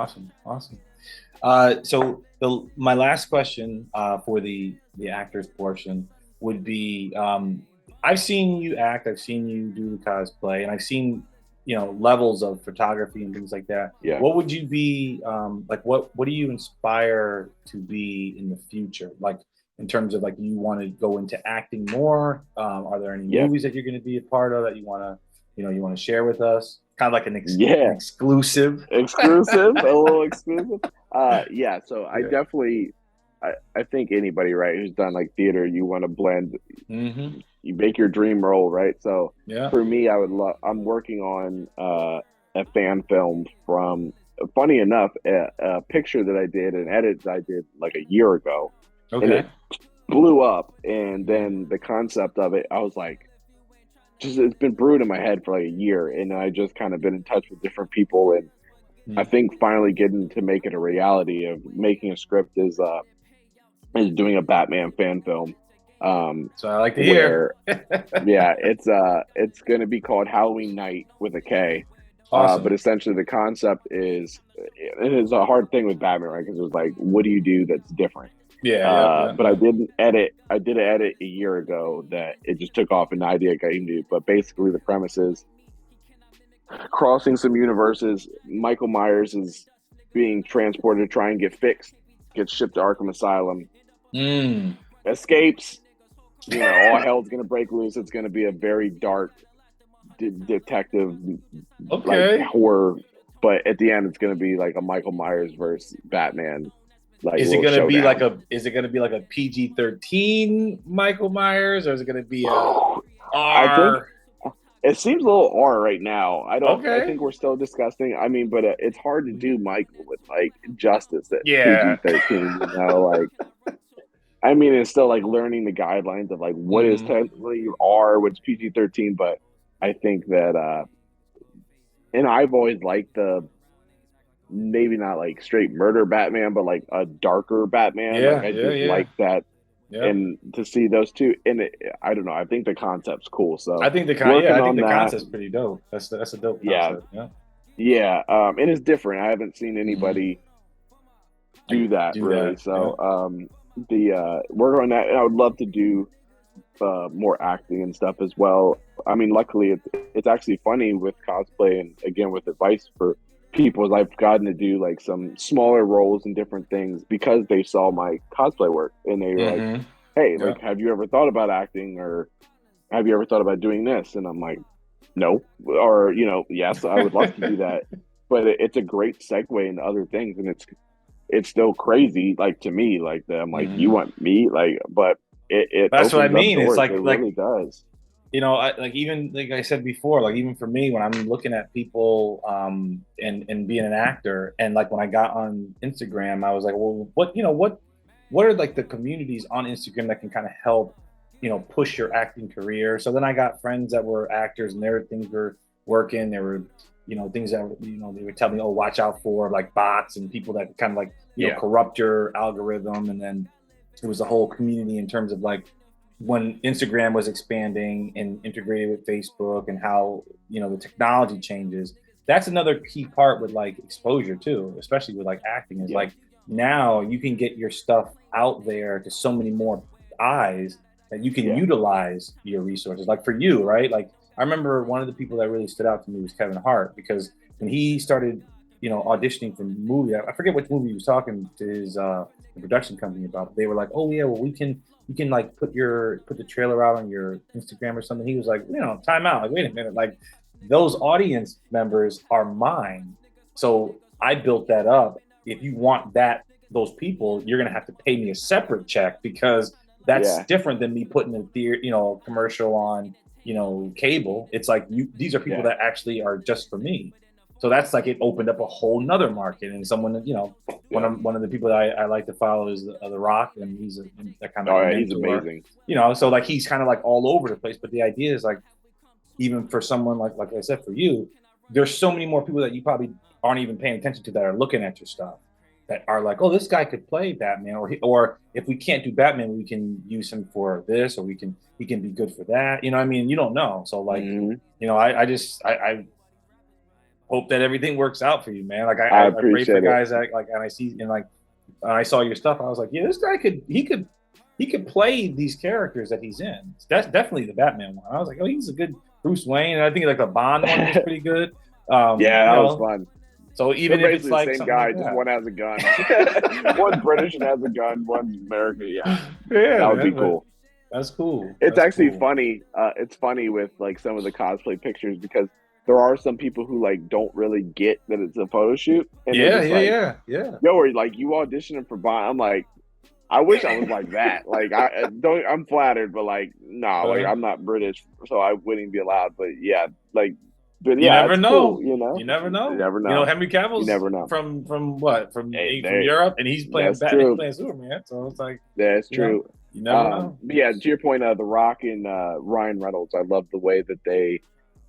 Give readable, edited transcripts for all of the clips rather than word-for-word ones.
Awesome, awesome. So my last question for the actors portion would be, I've seen you act, I've seen you do the cosplay, and I've seen levels of photography and things like that. Yeah. What would you be like? What do you inspire to be in the future? Like in terms of like, you want to go into acting more? Are there any Yeah. movies that you're going to be a part of that you want to share with us? Kind of like an Yeah. exclusive. Exclusive, a little exclusive. Yeah, so I Yeah. definitely I think anybody, right, who's done like theater, you want to blend, Mm-hmm. you make your dream role, right? So Yeah. for me, I'm working on a fan film from, funny enough, a picture that I did, an edit that I did like a year ago, and Okay. it blew up. And Yeah. then the concept of it, I was like, just it's been brewed in my head for like a year, and I just kind of been in touch with different people, and I Mm. think finally getting to make it a reality of making a script is doing a Batman fan film, So I like to hear. where yeah, it's going to be called Halloween Night with a K. But Awesome. essentially the concept is, it is a hard thing with Batman, right? Because it was like, what do you do that's different? Yeah. Yep. Yep. But Yep. I did an edit a year ago that it just took off, an idea came to. But basically the premise is crossing some universes. Michael Myers is being transported to try and get fixed, gets shipped to Arkham Asylum, Mm. escapes. All hell's gonna break loose. It's gonna be a very dark detective, like Okay. horror, but at the end, it's gonna be like a Michael Myers versus Batman, like Is it little gonna be like showdown. a is it gonna be like a PG-13 Michael Myers, or is it gonna be a I think R? it seems a little R right now. I don't. I Okay. think we're still discussing. I mean, but it's hard to do Michael with like justice at Yeah. PG-13. Like, I mean, it's still like learning the guidelines of like what is Mm. technically R, what's PG-13. But I think that, and I've always liked the, maybe not like straight murder Batman, but like a darker Batman. Like Yeah. I Yeah. just Yeah. like that, Yep. and to see those two, and I don't know. I think the concept's cool. I So think working I think on the that. concept's pretty dope. That's a dope Yeah, concept. Yeah. yeah, and it's different. I haven't seen Mm. anybody Like do that do really. that. Yeah. So the work on that, and I would love to do more acting and stuff as well. I mean, luckily it's actually funny with cosplay, and again with advice for people, is I've gotten to do like some smaller roles and different things because they saw my cosplay work, and they were like, Mm-hmm. "Hey, Yeah. like, have you ever thought about acting, or have you ever thought about doing this?" And I'm like, "No," or yes, I would love to do that, but it's a great segue into other things, and it's still crazy, like to me, like that. I'm like, you Mm-hmm. want me, like, but it That's what I opens up mean. It's doors. It like really does. like even like I said before, like even for me when I'm looking at people and being an actor, and like when I got on Instagram, I was like, well, what are like the communities on Instagram that can kind of help, push your acting career? So then I got friends that were actors, and their things were working. There were, things that they would tell me, oh, watch out for like bots and people that kind of like, Yeah, corrupt your algorithm. And then it was a whole community in terms of like when Instagram was expanding and integrated with Facebook, and how the technology changes. That's another key part with like exposure too, especially with like acting, is yeah, like now you can get your stuff out there to so many more eyes that you can yeah, utilize your resources. Like for you, right? Like I remember one of the people that really stood out to me was Kevin Hart, because when he started, auditioning for movie, I forget which movie he was talking to his the production company about. But they were like, "Oh yeah, well you can like put the trailer out on your Instagram or something." He was like, time out. Like, wait a minute. Like those audience members are mine. So I built that up. If you want those people, you're gonna have to pay me a separate check, because that's yeah, different than me putting a commercial on, cable. It's like these are people yeah. that actually are just for me. So that's like, it opened up a whole nother market. And someone, one Yeah. of the people that I like to follow is the Rock, and he's a kind of Oh like a yeah, he's mentor. amazing. So like he's kind of like all over the place. But the idea is like, even for someone like I said, for you, there's so many more people that you probably aren't even paying attention to that are looking at your stuff, that are like, oh, this guy could play Batman, or if we can't do Batman, we can use him for this, or he can be good for that. I mean, you don't know. So like, Hmm. I just hope that everything works out for you, man. Like I I pray for appreciate it. guys that like, and I see, and like I saw your stuff, I was like, yeah, this guy he could play these characters that he's in. That's definitely the Batman one. I was like, oh, he's a good Bruce Wayne, and I think like the Bond one was pretty good. Yeah, You that was know, fun. so They're even if it's basically the like same something like guy, just that, one has a gun. One's British and has a gun. One's American. Yeah, yeah, that would be man, but cool. that's cool. It's That's actually cool. funny. It's funny with like some of the cosplay pictures because there are some people who like don't really get that it's a photo shoot, and they're Yeah, just yeah, like, yeah, yeah. "Yo, or like you auditioning for Bond?" I'm like, I wish I was like that. Like I don't. I'm flattered, but like, nah, like Uh, I'm not British, so I wouldn't be allowed. But yeah, like, but you yeah, never it's cool. know. You never You know. never You know, know. Henry You Cavill's never know. from what? Hey, From they, Europe, and he's playing that's Batman. He's true. playing Superman. So it's like, That's you know, true. you never know. But yeah, to your point, The Rock and Ryan Reynolds, I love the way that they.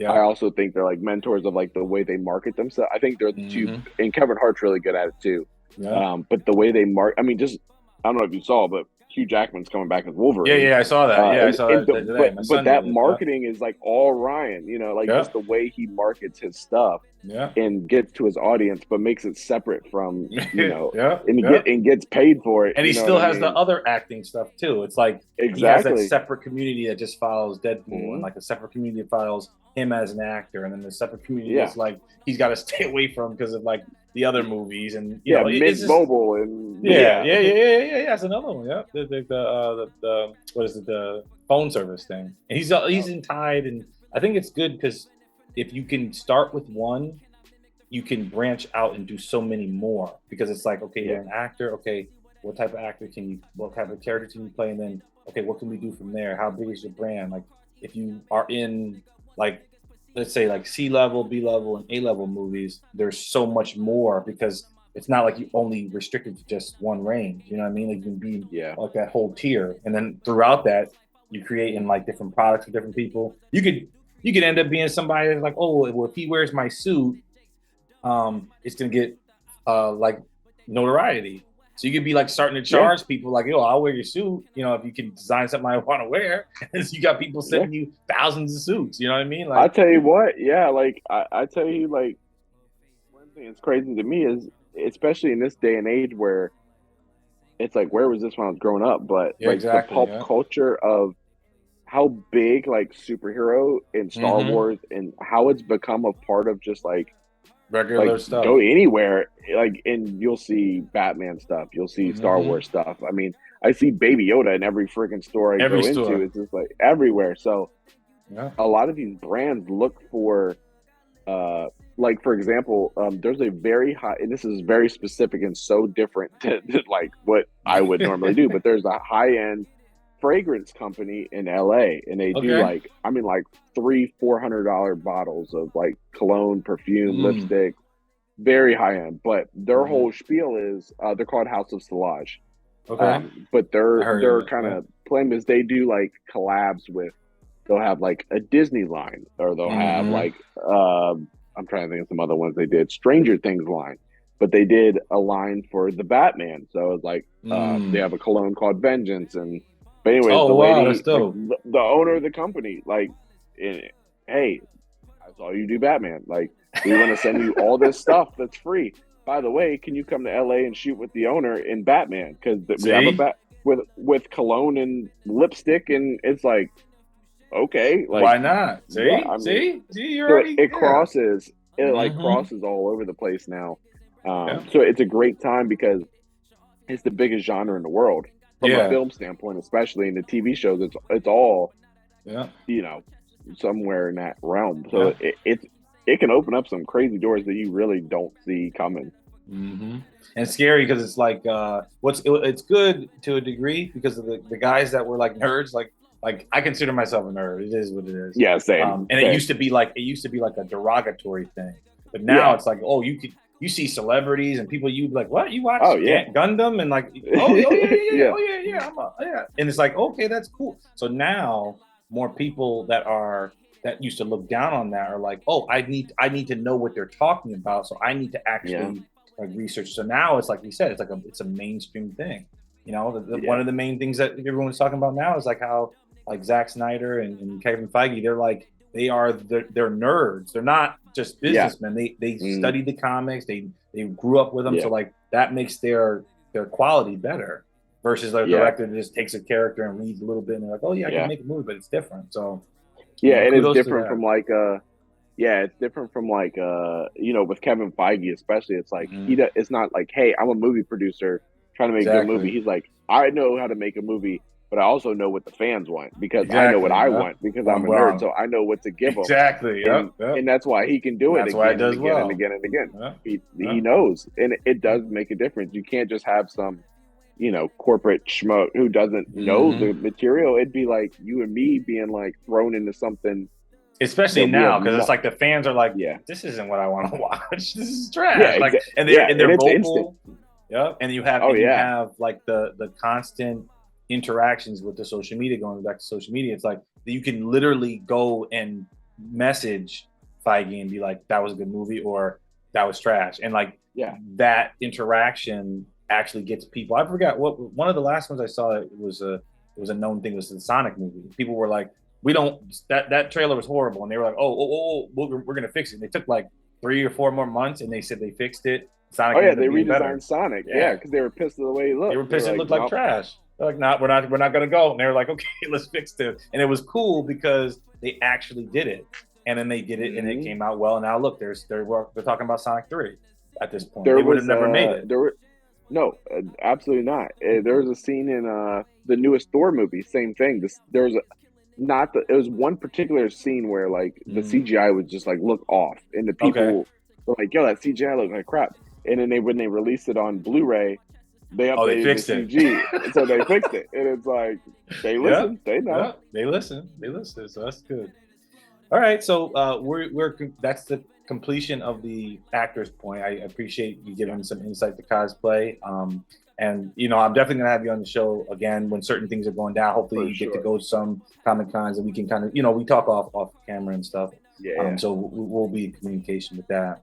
I Yeah. also think they're like mentors of like the way they market themselves. I think they're the two, Hmm. and Kevin Hart's really good at it too. Yeah. But the way they I mean, just I don't know if you saw, but Hugh Jackman's coming back as Yeah, Wolverine. yeah. I saw that. Yeah, I saw that today. My But son that did it. Yeah. marketing is like all Ryan, like Yeah. just the way he markets his stuff Yeah. and gets to his audience, but makes it separate from Yeah. and Yeah. gets paid for it. And he You know what still I has the mean? other acting stuff too. It's like he has that Exactly. separate community that just follows Deadpool, and Hmm. like a separate community that follows him as an actor, and then the separate community Yeah. that's like he's got to stay away from because of like the other movies, and Yeah. it's Mint just Mobile and yeah, yeah. yeah, yeah, yeah, yeah. That's another one. Yeah, the what is it? The phone service thing. And he's in tied, and I think it's good because if you can start with one, you can branch out and do so many more because it's like, okay, you're Yeah. an actor. Okay, what type of actor can you? What type of character can you play? And then, okay, what can we do from there? How big is your brand? Like, if you are in like, let's say like C level, B level, and A level movies, there's so much more because it's not like you only restricted to just one range. You know what I mean? Like you can be Yeah. like that whole tier, and then throughout that, you create in like different products for different people. You could end up being somebody that's like, oh, well, if he wears my suit, it's gonna get like notoriety. So you could be like starting to Yeah. charge people like, yo, I'll wear your suit. If you can design something I want to wear, you got people Yeah. sending you thousands of suits. You know what I mean? I Like, tell you what, yeah, like I tell you, like one thing that's crazy to me is, especially in this day and age where it's like, where was this when I was growing up? But yeah, like the exactly. pop Yeah. culture of how big like superhero and Star Mm-hmm. Wars and how it's become a part of just like Regular stuff. go anywhere, like, and you'll see Batman stuff, you'll see Star Mm-hmm. Wars stuff. I mean, I see Baby Yoda in every freaking store I Every go into. store. It's just like everywhere. So Yeah. a lot of these brands look for like for example, there's a very high, and this is very specific and so different to like what I would normally do, but there's a high end fragrance company in LA, and they do Okay. like, I mean, like $300-400 bottles of like cologne, perfume, Mm. lipstick, very high end. But their Mm-hmm. whole spiel is they're called House of Solage. Okay. But I heard of their it. kind Yeah. of claim is they do like collabs with, they'll have like a Disney line, or they'll have Mm-hmm. like I'm trying to think of some other ones they did, Stranger Things line, but they did a line for the Batman. So it's like they Mm. have a cologne called Vengeance, and but anyways, Oh the wow, that's lady, like dope. the owner of the company, like, hey, I saw you do Batman. Like, we want to send you all this stuff that's free. By the way, can you come to LA and shoot with the owner in Batman? Because we have a See, with cologne and lipstick, and it's like, okay, like, why not? yeah, See, I mean, see, see. You so already, yeah. it like Mm-hmm. crosses all over the place now. Yeah. So it's a great time because it's the biggest genre in the world from a Yeah. film standpoint, especially in the TV shows. It's all, Yeah. somewhere in that realm. Yeah. So it can open up some crazy doors that you really don't see coming. Mm-hmm. And it's scary because it's like it's good to a degree because of the guys that were like nerds, like I consider myself a nerd. It is what it is. Yeah, same, And same. it used to be like a derogatory thing, but now Yeah. it's like, oh, you see celebrities and people, you'd be like, what, you watch Oh yeah. Gundam, and like, oh yeah, yeah, yeah, Yeah. oh yeah, yeah, yeah, and it's like, okay, that's cool. So now more people that used to look down on that are like, oh, I need to know what they're talking about, so I need to Yeah. actually like research. So now it's like we said, it's a mainstream thing. One Yeah. of the main things that everyone's talking about now is like how like Zack Snyder and Kevin Feige, they're nerds. They're not just Yeah. businessmen. They Mm, studied the comics. They grew up with them. yeah. So like that makes their quality better versus a Yeah. director that just takes a character and reads a little bit and they're like, oh yeah, I can Yeah. make a movie, but it's different. So Yeah. And it's kudos to different that. from like yeah, it's different from like you know, with Kevin Feige especially. It's like Mm-hmm. it's not like, hey, I'm a movie producer trying to make a good movie. Exactly. He's like, I know how to make a movie, but I also know what the fans want because I know what Exactly. I Yep. want because I'm a nerd, Well, so I know what to give them. exactly. Yep. Yep. And that's why he can do it That's why it again and does again and well. again and again. Yep. He Yep. knows, and it Yep. does make a difference. You can't just have some, you know, corporate schmo who doesn't know Mm-hmm. the material. It'd be like you and me being like thrown into something Especially that we have now, because it's not. like the fans are like, Yeah, "This isn't what I want to watch. This is yeah, trash." Like, yeah, and and they're it's instant. vocal. Yeah, Oh and you yeah, have like the constant interactions with the social media. Going back to social media, it's like you can literally go and message Feige and be like, "That was a good movie," or "That was trash," and like yeah. that interaction actually gets people. I forgot what one of the last ones I saw. It was a known thing. It was the Sonic movie. People were like, we don't that trailer was horrible, and they were like, we're gonna fix it. And they took like 3 or 4 more months, and they said they fixed it. Oh Sonic yeah, ended they up being better. redesigned Sonic. Yeah, Yeah, because they were pissed at the way he they were looked. They were pissed. It like, looked like nope. trash. They're like, not we're not gonna go. And they were like, okay, let's fix it. And it was cool because they actually did it, and then they did it, and it Hmm. came out well. And now look, they're talking about Sonic 3 at this point. There They would have was never made it. there were no, absolutely not. There was a scene in the newest Thor movie. Same thing. There was not the, it was one particular scene where like the Mm. CGI would just like look off, and the Okay. people were like, "Yo, that CGI looks like crap." And then when they released it on Blu-ray, they Oh, they updated the fixed it. CG, so they fixed it. And it's like they Yeah, listen, they know. yeah, they listen. They listen. So that's good. All right, so that's the completion of the actor's point. I appreciate you giving some insight to cosplay. And I'm definitely gonna have you on the show again when certain things are going down. Hopefully, For you get to sure. go to some Comic Cons and we can kind of we talk off camera and stuff. Yeah. So we'll be in communication with that.